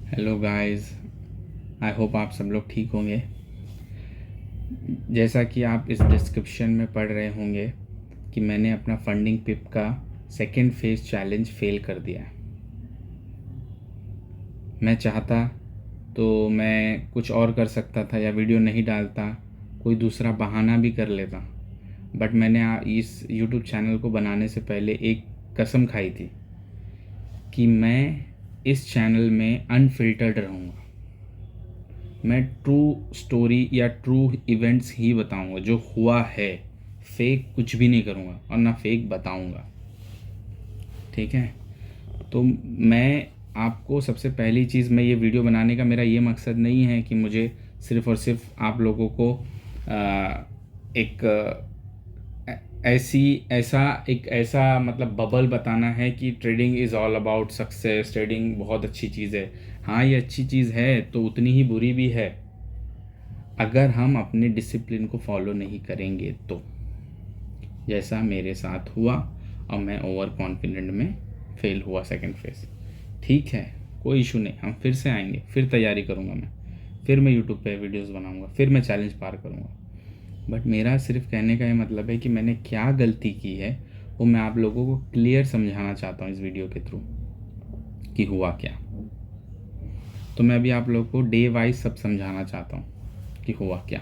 Hello guys, I hope आप सब लोग ठीक होंगे। जैसा कि आप इस डिस्क्रिप्शन में पढ़ रहे होंगे कि मैंने अपना फंडिंग पिप का सेकेंड फेज़ चैलेंज फेल कर दिया है। मैं चाहता तो मैं कुछ और कर सकता था या वीडियो नहीं डालता, कोई दूसरा बहाना भी कर लेता। बट मैंने इस यूट्यूब चैनल को बनाने से पहले एक कसम खाई थी कि मैं इस चैनल में अनफिल्टर्ड रहूँगा। मैं ट्रू स्टोरी या ट्रू इवेंट्स ही बताऊंगा जो हुआ है। फेक कुछ भी नहीं करूंगा और ना फेक बताऊंगा, ठीक है। तो मैं आपको सबसे पहली चीज़, मैं ये वीडियो बनाने का मेरा ये मकसद नहीं है कि मुझे सिर्फ़ और सिर्फ आप लोगों को एक ऐसा मतलब बबल बताना है कि trading is all about success, trading बहुत अच्छी चीज़ है। हाँ, ये अच्छी चीज़ है तो उतनी ही बुरी भी है अगर हम अपने डिसिप्लिन को फॉलो नहीं करेंगे तो, जैसा मेरे साथ हुआ और मैं ओवर कॉन्फिडेंट में फेल हुआ सेकंड फेज। ठीक है, कोई इशू नहीं, हम फिर से आएंगे, फिर तैयारी करूँगा फिर मैं यूट्यूब पे वीडियोस बनाऊँगा, फिर मैं चैलेंज पार करूँगा। बट मेरा सिर्फ कहने का ये मतलब है कि मैंने क्या गलती की है वो मैं आप लोगों को क्लियर समझाना चाहता हूँ इस वीडियो के थ्रू कि हुआ क्या। तो मैं अभी आप लोगों को डे वाइज सब समझाना चाहता हूँ कि हुआ क्या।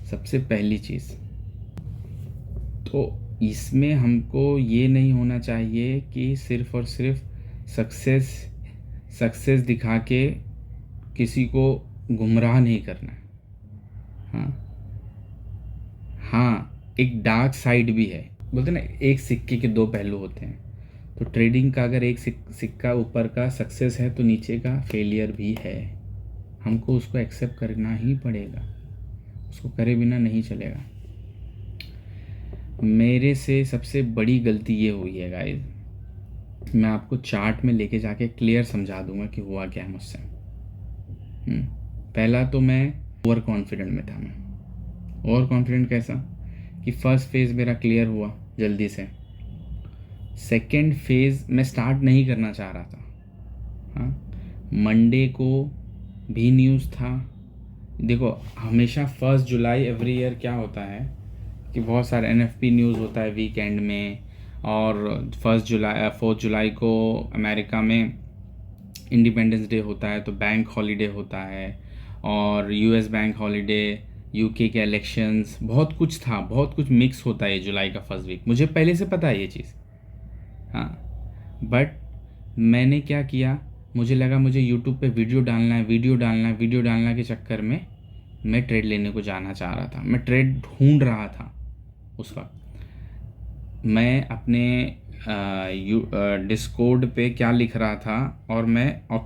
सबसे पहली चीज़ तो इसमें हमको ये नहीं होना चाहिए कि सिर्फ़ और सिर्फ सक्सेस सक्सेस दिखा के किसी को गुमराह नहीं करना है। हाँ हाँ, एक डार्क साइड भी है। बोलते ना, एक सिक्के के दो पहलू होते हैं। तो ट्रेडिंग का अगर एक सिक्का ऊपर का सक्सेस है तो नीचे का फेलियर भी है। हमको उसको एक्सेप्ट करना ही पड़ेगा, उसको करे बिना नहीं चलेगा। मेरे से सबसे बड़ी गलती ये हुई है गाइस, मैं आपको चार्ट में लेके जाके क्लियर समझा दूंगा कि हुआ क्या है मुझसे। पहला तो मैं ओवर कॉन्फिडेंट में था। मैं ओवर कॉन्फिडेंट कैसा कि फर्स्ट फेज़ मेरा क्लियर हुआ जल्दी से, सेकंड फेज़ मैं स्टार्ट नहीं करना चाह रहा था। हाँ, मंडे को भी न्यूज़ था। देखो, हमेशा 1 जुलाई एवरी ईयर क्या होता है कि बहुत सारे एनएफपी न्यूज़ होता है वीकेंड में, और 4 जुलाई को अमेरिका में इंडिपेंडेंस डे होता है तो बैंक हॉलीडे होता है, और यूएस बैंक हॉलीडे, यूके के इलेक्शंस, बहुत कुछ था, बहुत कुछ मिक्स होता है जुलाई का फर्स्ट वीक। मुझे पहले से पता है ये चीज़। हाँ, बट मैंने क्या किया, मुझे लगा मुझे यूट्यूब पे वीडियो डालना है, वीडियो डालना के चक्कर में मैं ट्रेड लेने को जाना चाह रहा था। मैं ट्रेड ढूंढ रहा था उस वक्त। मैं अपने डिस्कॉर्ड पे क्या लिख रहा था और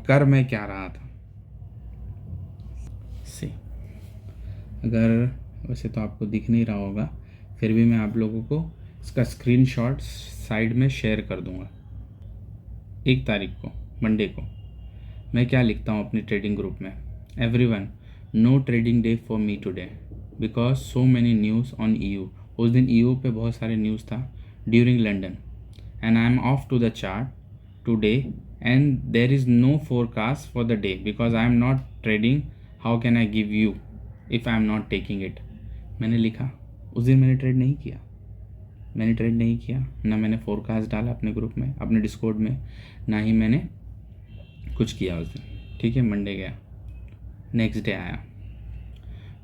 कर मैं क्या रहा था से, अगर वैसे तो आपको दिख नहीं रहा होगा, फिर भी मैं आप लोगों को इसका स्क्रीनशॉट साइड में शेयर कर दूंगा। 1 तारीख को, मंडे को, मैं क्या लिखता हूँ अपने ट्रेडिंग ग्रुप में, everyone, no trading day for me today because so many news on EU. उस दिन ईयू पे बहुत सारे न्यूज़ था during London, and I am off to the chart today and there is no forecast for the day because I am not trading, how can I give you if I am not taking it. मैंने लिखा। उस दिन मैंने trade नहीं किया, ना मैंने forecast डाला अपने ग्रुप में, अपने डिस्कॉर्ड में, ना ही मैंने कुछ किया उस दिन। ठीक है, मंडे गया, नेक्स्ट डे आया,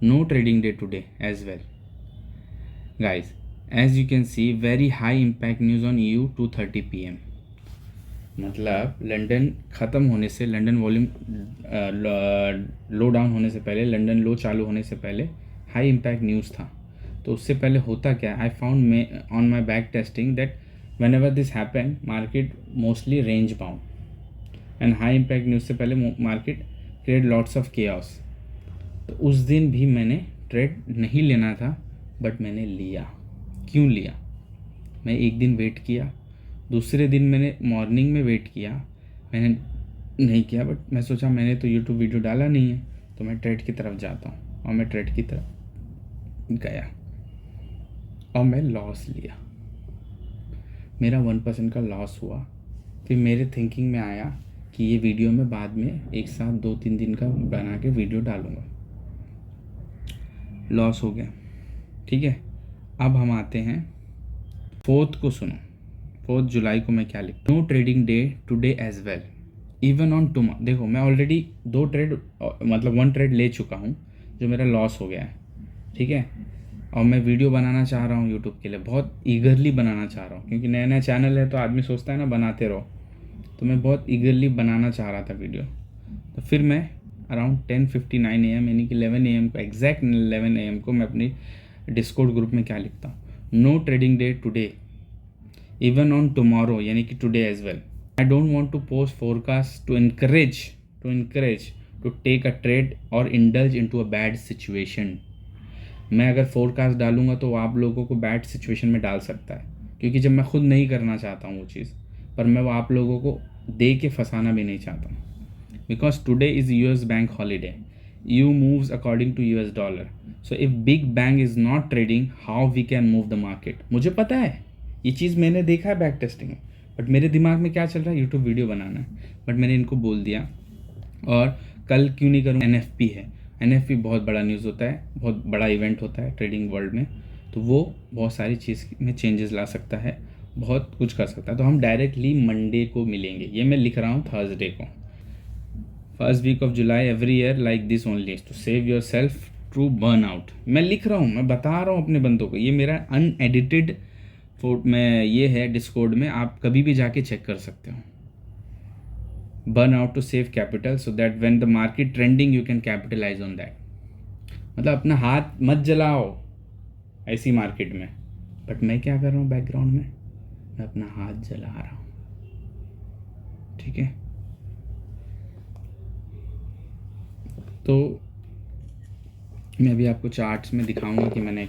no trading day today as well guys, as you can see very high impact news on EU 2:30 PM। मतलब लंदन ख़त्म होने से, लंदन वॉल्यूम लो डाउन होने से पहले, लंदन लो चालू होने से पहले हाई इम्पैक्ट न्यूज़ था। तो उससे पहले होता क्या, I found on my back testing that when ever this happen market mostly range bound, and high impact news से पहले market create lots of chaos. तो उस दिन भी मैंने ट्रेड नहीं लेना था, बट मैंने लिया। क्यों लिया? मैं एक दिन वेट किया, दूसरे दिन मैंने मॉर्निंग में वेट किया, मैंने नहीं किया, बट मैं सोचा मैंने तो यूट्यूब वीडियो डाला नहीं है तो मैं ट्रेड की तरफ जाता हूँ, और मैं ट्रेड की तरफ गया और मैं लॉस लिया। मेरा 1% का लॉस हुआ। फिर मेरे थिंकिंग में आया कि ये वीडियो मैं बाद में एक साथ 2-3 दिन का बना के वीडियो डालूँगा। लॉस हो गया, ठीक है। अब हम आते हैं 4th को सुनो। 4 जुलाई को मैं क्या लिखता हूँ, no trading day today as well even on tomorrow. देखो मैं ऑलरेडी 2 ट्रेड मतलब 1 ट्रेड ले चुका हूँ जो मेरा लॉस हो गया है, ठीक है। और मैं वीडियो बनाना चाह रहा हूँ यूट्यूब के लिए, बहुत ईगरली बनाना चाह रहा हूँ, क्योंकि नया नया चैनल है तो आदमी सोचता है ना बनाते रहो। तो मैं बहुत ईगरली बनाना चाह रहा था वीडियो। तो फिर मैं अराउंड 10:59 AM यानी कि 11 AM को, एग्जैक्ट 11 AM को मैं अपनी डिस्कॉर्ड ग्रुप में क्या लिखता हूँ, no trading day today even on tomorrow यानी कि today as well. I don't want to post forecast to encourage to take a trade और indulge into a bad situation. मैं अगर फोरकास्ट डालूंगा तो वो आप लोगों को बैड सिचुएशन में डाल सकता है, क्योंकि जब मैं खुद नहीं करना चाहता हूँ वो चीज़, पर मैं वो आप लोगों को दे के फंसाना भी नहीं चाहता हूँ। Because today is US bank holiday, you moves according to US dollar. So if big bang is not trading, how we can move the market. मुझे पता है ये चीज़, मैंने देखा है बैक टेस्टिंग में, बट मेरे दिमाग में क्या चल रहा है, यूट्यूब वीडियो बनाना है। बट मैंने इनको बोल दिया, और कल क्यों नहीं करूँ, एनएफपी है। एनएफपी बहुत बड़ा न्यूज़ होता है, बहुत बड़ा इवेंट होता है ट्रेडिंग वर्ल्ड में, तो वो बहुत सारी चीज़ में चेंजेस ला सकता है, बहुत कुछ कर सकता है। तो हम डायरेक्टली मंडे को मिलेंगे, ये मैं लिख रहा हूँ थर्सडे को। First week of July every year like this only to save yourself through burn out. मैं लिख रहा हूँ, मैं बता रहा हूँ अपने बंदों को, ये मेरा अनएडिटेड में ये है डिस्कॉर्ड में, आप कभी भी जाके चेक कर सकते हो। Burn out to save capital so that when the market trending you can capitalise on that. मतलब अपना हाथ मत जलाओ ऐसी मार्केट में। बट मैं क्या कर रहा हूँ बैकग्राउंड में, मैं अपना हाथ जला रहा हूँ, ठीक है। तो मैं अभी आपको चार्ट्स में दिखाऊंगा कि मैंने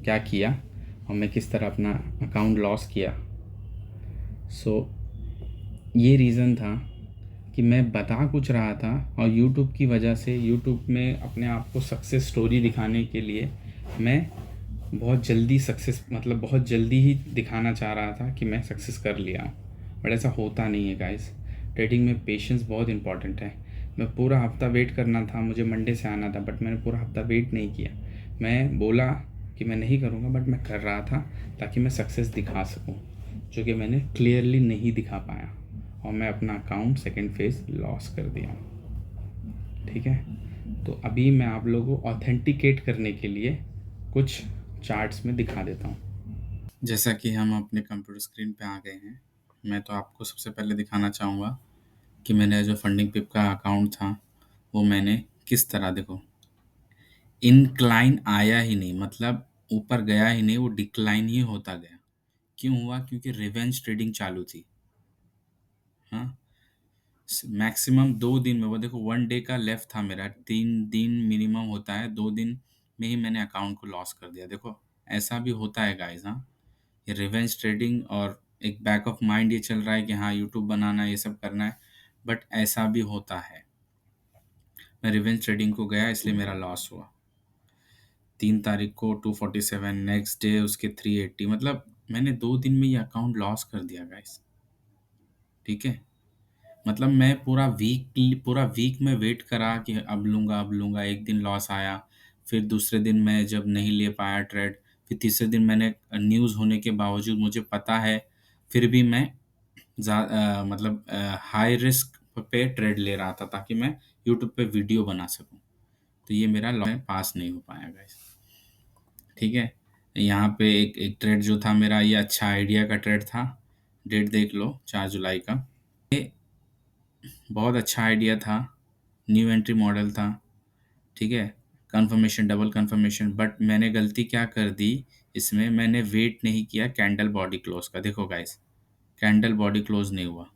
क्या किया और मैं किस तरह अपना अकाउंट लॉस किया। सो ये रीज़न था कि मैं बता कुछ रहा था, और यूट्यूब की वजह से, यूट्यूब में अपने आप को सक्सेस स्टोरी दिखाने के लिए मैं बहुत जल्दी सक्सेस, मतलब बहुत जल्दी ही दिखाना चाह रहा था कि मैं सक्सेस कर लिया। बट ऐसा होता नहीं है गाइस। ट्रेडिंग में पेशेंस बहुत इंपॉर्टेंट है। मैं पूरा हफ्ता वेट करना था, मुझे मंडे से आना था, बट मैंने पूरा हफ्ता वेट नहीं किया। मैं बोला कि मैं नहीं करूँगा, बट मैं कर रहा था ताकि मैं सक्सेस दिखा सकूँ, जो कि मैंने क्लियरली नहीं दिखा पाया, और मैं अपना अकाउंट सेकेंड फेज लॉस कर दिया, ठीक है। तो अभी मैं आप लोगों को ऑथेंटिकेट करने के लिए कुछ चार्ट्स में दिखा देता हूँ। जैसा कि हम अपने कंप्यूटर स्क्रीन पे आ गए हैं, मैं तो आपको सबसे पहले दिखाना चाहूँगा कि मैंने जो फंडिंग पिप का अकाउंट था वो मैंने किस तरह, देखो इनक्लाइन आया ही नहीं, मतलब ऊपर गया ही नहीं, वो डिक्लाइन ही होता गया। क्यों हुआ? क्योंकि रिवेंज ट्रेडिंग चालू थी। हाँ, मैक्सिमम 2 दिन में, वो देखो 1 डे का लेफ्ट था मेरा, 3 दिन मिनिमम होता है, 2 दिन में ही मैंने अकाउंट को लॉस कर दिया। देखो ऐसा भी होता है गाइस। हाँ, ये रिवेंज ट्रेडिंग, और एक बैक ऑफ माइंड ये चल रहा है कि हाँ यूट्यूब बनाना है, ये सब करना है, बट ऐसा भी होता है। मैं रिवेंज ट्रेडिंग को गया इसलिए मेरा लॉस हुआ। 3 तारीख को 247, नेक्स्ट डे उसके 380, मतलब मैंने 2 दिन में ये अकाउंट लॉस कर दिया गाइस, ठीक है। मतलब मैं पूरा वीक में वेट करा कि अब लूँगा, एक दिन लॉस आया, फिर दूसरे दिन मैं जब नहीं ले पाया ट्रेड, फिर तीसरे दिन मैंने न्यूज़ होने के बावजूद मुझे पता है, फिर भी मैं मतलब हाई रिस्क पे ट्रेड ले रहा था ताकि मैं यूट्यूब पे वीडियो बना सकूँ। तो ये मेरा लॉस पास नहीं हो पाया गाइस, ठीक है। यहाँ पे एक ट्रेड जो था मेरा, ये अच्छा आइडिया का ट्रेड था, डेट देख लो 4 जुलाई का। ये बहुत अच्छा आइडिया था, न्यू एंट्री मॉडल था, ठीक है। कंफर्मेशन, डबल कंफर्मेशन, बट मैंने गलती क्या कर दी, इसमें मैंने वेट नहीं किया कैंडल बॉडी क्लोज का। देखो गाइस, कैंडल बॉडी क्लोज नहीं हुआ,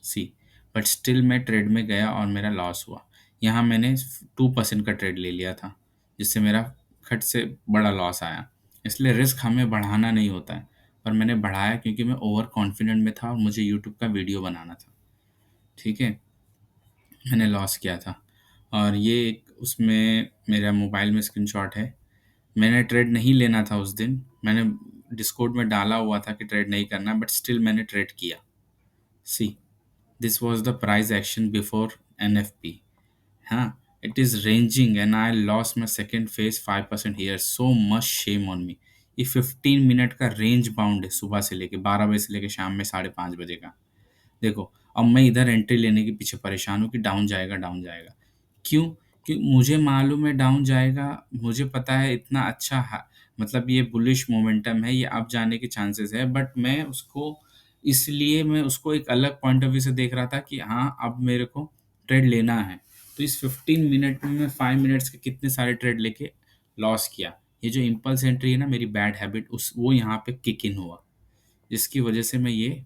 सी, बट स्टिल मैं ट्रेड में गया और मेरा लॉस हुआ। यहाँ मैंने 2% का ट्रेड ले लिया था, जिससे मेरा खट से बड़ा लॉस आया। इसलिए रिस्क हमें बढ़ाना नहीं होता है, पर मैंने बढ़ाया क्योंकि मैं ओवर कॉन्फिडेंट में था और मुझे यूट्यूब का वीडियो बनाना था, ठीक है। मैंने लॉस किया था, और ये एक उसमें मेरा मोबाइल में स्क्रीनशॉट है। मैंने ट्रेड नहीं लेना था उस दिन, मैंने डिस्कॉर्ड में डाला हुआ था कि ट्रेड नहीं करना, बट स्टिल मैंने ट्रेड किया, सी। This was the price action before NFP. Huh? It is ranging and I lost my second phase 5% here. So much shame on me. ये 15 मिनट का रेंज बाउंड है, सुबह से लेके 12 बजे से लेके शाम में 5:30 बजे का। देखो, अब मैं इधर एंट्री लेने के पीछे परेशान हूँ कि डाउन जाएगा, डाउन जाएगा। क्यों? कि मुझे मालूम है डाउन जाएगा, मुझे पता है इतना अच्छा मतलब ये बुलिश मोमेंटम है, ये अप जाने के चांसेस है, बट मैं उसको इसलिए मैं उसको एक अलग पॉइंट ऑफ व्यू से देख रहा था कि हाँ, अब मेरे को ट्रेड लेना है। तो इस 15 मिनट में मैं 5 मिनट्स के कितने सारे ट्रेड लेके लॉस किया। ये जो इम्पल्स एंट्री है ना, मेरी बैड हैबिट, उस वो यहाँ पे किक इन हुआ, जिसकी वजह से मैं ये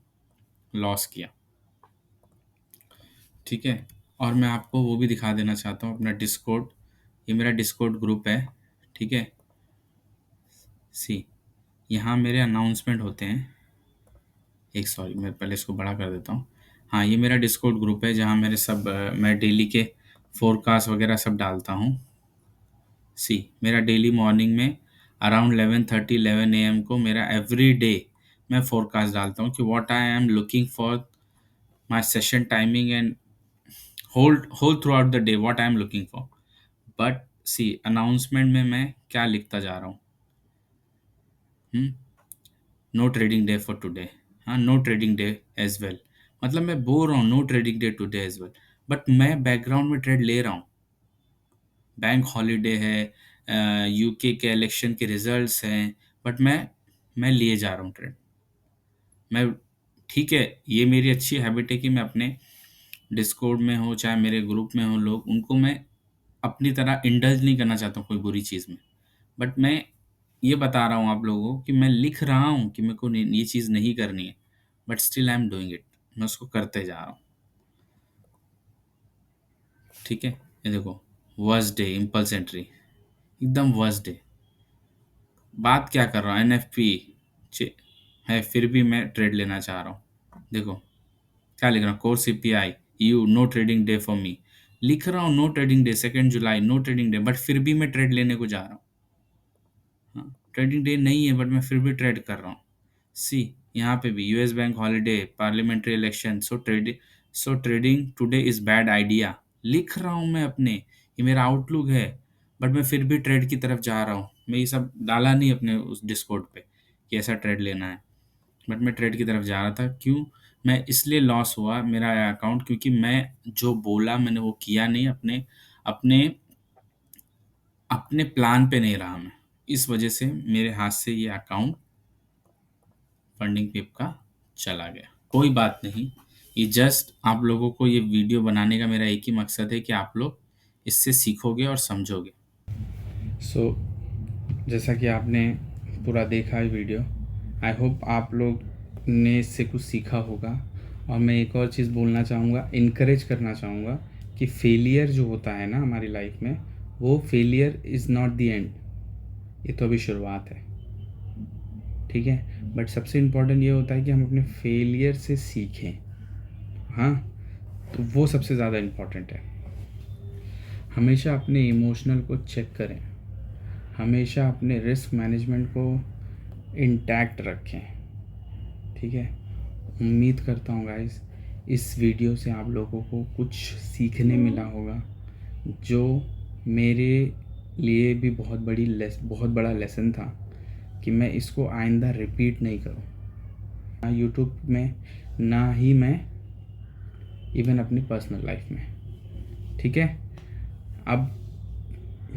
लॉस किया। ठीक है? और मैं आपको वो भी दिखा देना चाहता हूँ अपना डिस्कॉर्ड। ये मेरा डिस्कॉर्ड ग्रुप है, ठीक है? यहाँ मेरे अनाउंसमेंट होते हैं। सॉरी, मैं पहले इसको बड़ा कर देता हूँ। हाँ, ये मेरा डिस्कॉर्ड ग्रुप है जहाँ मेरे सब मैं डेली के फोरकास्ट वगैरह सब डालता हूँ। मेरा डेली मॉर्निंग में अराउंड 11:30 11 AM को मेरा एवरी डे मैं फोरकास्ट डालता हूँ कि what I am looking for my session timing and whole throughout the day what I am looking for. But announcement में मैं क्या लिखता जा रहा हूँ, no trading day for today. हाँ, no trading day as well, मतलब मैं बोल रहा हूँ no trading day today as well, but मैं बैकग्राउंड में ट्रेड ले रहा हूँ। बैंक हॉलीडे है, यूके के इलेक्शन के रिजल्ट्स हैं, बट मैं लिए जा रहा हूँ ट्रेड। मैं ठीक है, ये मेरी अच्छी हैबिट है कि मैं अपने डिस्कॉर्ड में हो चाहे मेरे ग्रुप में हो लोग, उनको मैं अपनी तरह इंडल्ज नहीं करना चाहता हूँ कोई बुरी चीज़ में। बट मैं ये बता रहा हूँ आप लोगों को कि मैं लिख रहा हूँ कि मेरे को ये चीज़ नहीं करनी है, but still I am doing it. मैं उसको करते जा रहा हूँ। ठीक है? ये देखो, वर्स्ट डे इम्पल्स एंट्री, एकदम वर्स्ट डे। बात क्या कर रहा हूँ, एनएफपी है, फिर भी मैं ट्रेड लेना चाह रहा हूँ। देखो क्या लिख रहा हूँ, core CPI you know trading day for me, लिख रहा हूँ no trading day 2 July no trading day, but फिर भी मैं ट्रेड लेने को जा रहा हूँ। हाँ, ट्रेडिंग डे नहीं है बट मैं फिर भी ट्रेड कर रहा हूँ। यहाँ पे भी US bank holiday, parliamentary election, so trading today is bad idea, लिख रहा हूँ मैं अपने, ये मेरा आउटलुक है, बट मैं फिर भी ट्रेड की तरफ जा रहा हूँ। मैं ये सब डाला नहीं अपने उस डिस्कॉर्ड पे कि ऐसा ट्रेड लेना है, बट मैं ट्रेड की तरफ जा रहा था। क्यों? मैं इसलिए लॉस हुआ मेरा अकाउंट, क्योंकि मैं जो बोला मैंने वो किया नहीं, अपने अपने अपने प्लान पे नहीं रहा मैं, इस वजह से मेरे हाथ से ये अकाउंट फंडिंग पिप का चला गया। कोई बात नहीं, ये जस्ट आप लोगों को ये वीडियो बनाने का मेरा एक ही मकसद है कि आप लोग इससे सीखोगे और समझोगे। जैसा कि आपने पूरा देखा है वीडियो, आई होप आप लोग ने इससे कुछ सीखा होगा। और मैं एक और चीज़ बोलना चाहूँगा, इनकरेज करना चाहूँगा कि फेलियर जो होता है ना हमारी लाइफ में, वो failure is not the end, ये तो अभी शुरुआत है। ठीक है? बट सबसे इम्पोर्टेंट ये होता है कि हम अपने फेलियर से सीखें। हाँ, तो वो सबसे ज़्यादा इम्पोर्टेंट है। हमेशा अपने इमोशनल को चेक करें, हमेशा अपने रिस्क मैनेजमेंट को इंटैक्ट रखें। ठीक है? उम्मीद करता हूँ गाइस इस वीडियो से आप लोगों को कुछ सीखने मिला होगा, जो मेरे लिए भी बहुत बड़ा लेसन था कि मैं इसको आइंदा रिपीट नहीं करूँ, ना यूट्यूब में, ना ही मैं इवन अपनी पर्सनल लाइफ में। ठीक है? अब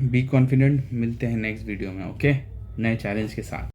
बी कॉन्फिडेंट, मिलते हैं नेक्स्ट वीडियो में, ओके, नए चैलेंज के साथ।